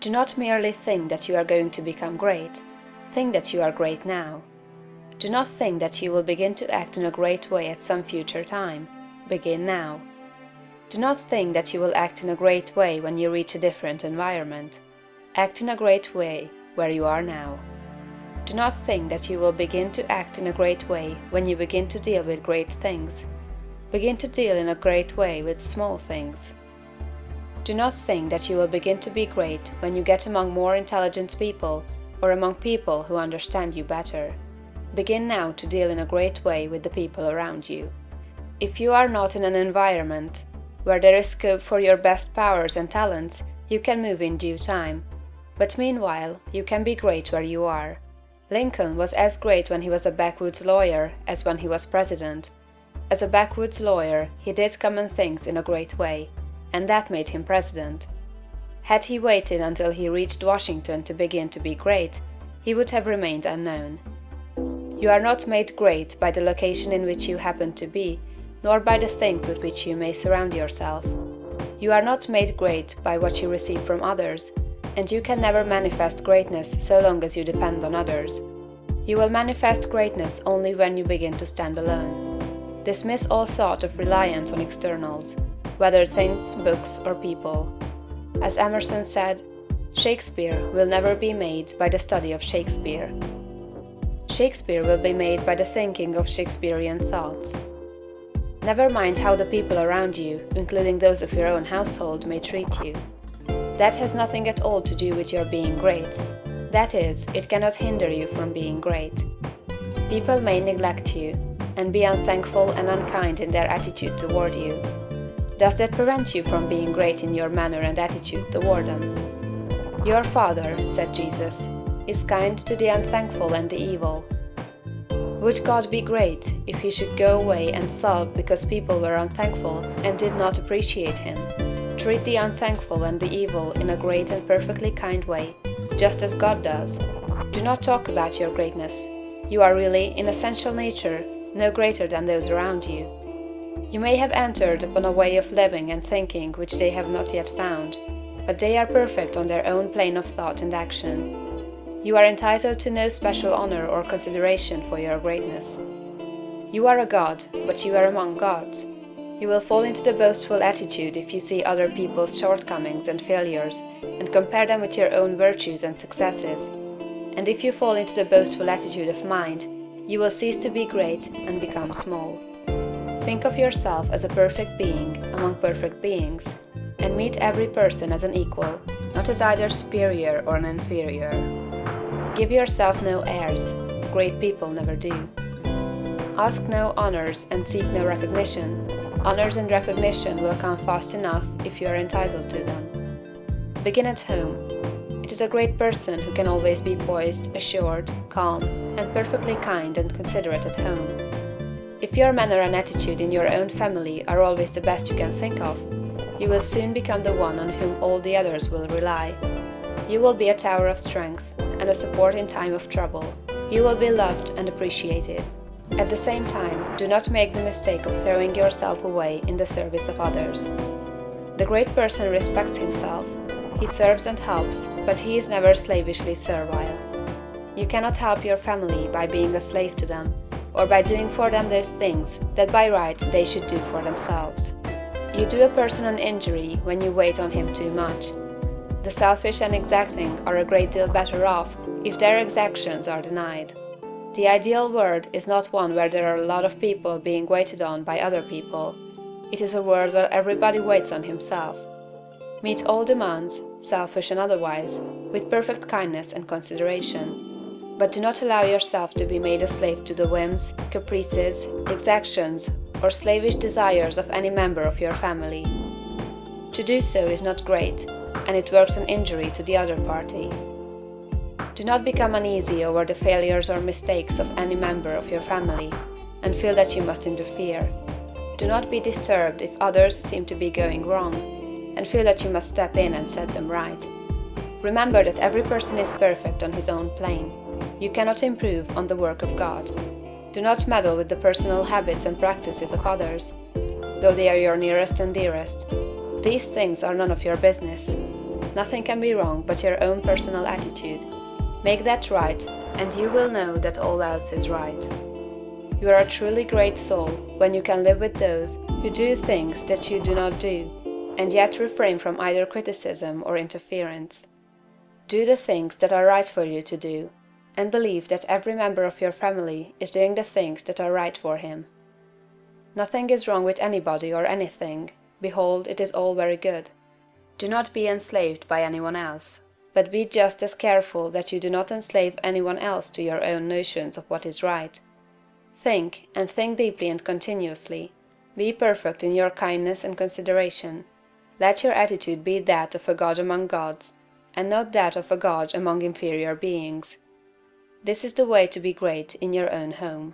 Do not merely think that you are going to become great. Think that you are great now. Do not think that you will begin to act in a great way at some future time. Begin now. Do not think that you will act in a great way when you reach a different environment. Act in a great way where you are now. Do not think that you will begin to act in a great way when you begin to deal with great things. Begin to deal in a great way with small things. Do not think that you will begin to be great when you get among more intelligent people or among people who understand you better. Begin now to deal in a great way with the people around you. If you are not in an environment where there is scope for your best powers and talents, you can move in due time. But meanwhile, you can be great where you are. Lincoln was as great when he was a backwoods lawyer as when he was president. As a backwoods lawyer, he did common things in a great way, and that made him president. Had he waited until he reached Washington to begin to be great, he would have remained unknown. You are not made great by the location in which you happen to be, nor by the things with which you may surround yourself. You are not made great by what you receive from others, and you can never manifest greatness so long as you depend on others. You will manifest greatness only when you begin to stand alone. Dismiss all thought of reliance on externals, whether things, books, or people. As Emerson said, Shakespeare will never be made by the study of Shakespeare. Shakespeare will be made by the thinking of Shakespearean thoughts. Never mind how the people around you, including those of your own household, may treat you. That has nothing at all to do with your being great. That is, it cannot hinder you from being great. People may neglect you, and be unthankful and unkind in their attitude toward you. Does that prevent you from being great in your manner and attitude toward them? Your Father, said Jesus, is kind to the unthankful and the evil. Would God be great if he should go away and sulk because people were unthankful and did not appreciate him? Treat the unthankful and the evil in a great and perfectly kind way, just as God does. Do not talk about your greatness. You are really, in essential nature, no greater than those around you. You may have entered upon a way of living and thinking which they have not yet found, but they are perfect on their own plane of thought and action. You are entitled to no special honor or consideration for your greatness. You are a god, but you are among gods. You will fall into the boastful attitude if you see other people's shortcomings and failures and compare them with your own virtues and successes. And if you fall into the boastful attitude of mind, you will cease to be great and become small. Think of yourself as a perfect being among perfect beings, and meet every person as an equal, not as either superior or an inferior. Give yourself no airs. Great people never do. Ask no honors and seek no recognition. Honors and recognition will come fast enough if you are entitled to them. Begin at home. It is a great person who can always be poised, assured, calm, and perfectly kind and considerate at home. If your manner and attitude in your own family are always the best you can think of, you will soon become the one on whom all the others will rely. You will be a tower of strength and a support in time of trouble. You will be loved and appreciated. At the same time, do not make the mistake of throwing yourself away in the service of others. The great person respects himself. He serves and helps, but he is never slavishly servile. You cannot help your family by being a slave to them, or by doing for them those things that by right they should do for themselves. You do a person an injury when you wait on him too much. The selfish and exacting are a great deal better off if their exactions are denied. The ideal world is not one where there are a lot of people being waited on by other people. It is a world where everybody waits on himself. Meet all demands, selfish and otherwise, with perfect kindness and consideration. But do not allow yourself to be made a slave to the whims, caprices, exactions, or slavish desires of any member of your family. To do so is not great, and it works an injury to the other party. Do not become uneasy over the failures or mistakes of any member of your family, and feel that you must interfere. Do not be disturbed if others seem to be going wrong, and feel that you must step in and set them right. Remember that every person is perfect on his own plane. You cannot improve on the work of God. Do not meddle with the personal habits and practices of others, though they are your nearest and dearest. These things are none of your business. Nothing can be wrong but your own personal attitude. Make that right, and you will know that all else is right. You are a truly great soul when you can live with those who do things that you do not do, and yet refrain from either criticism or interference. Do the things that are right for you to do, and believe that every member of your family is doing the things that are right for him. Nothing is wrong with anybody or anything. Behold, it is all very good. Do not be enslaved by anyone else, but be just as careful that you do not enslave anyone else to your own notions of what is right. Think, and think deeply and continuously. Be perfect in your kindness and consideration. Let your attitude be that of a god among gods, and not that of a god among inferior beings. This is the way to be great in your own home.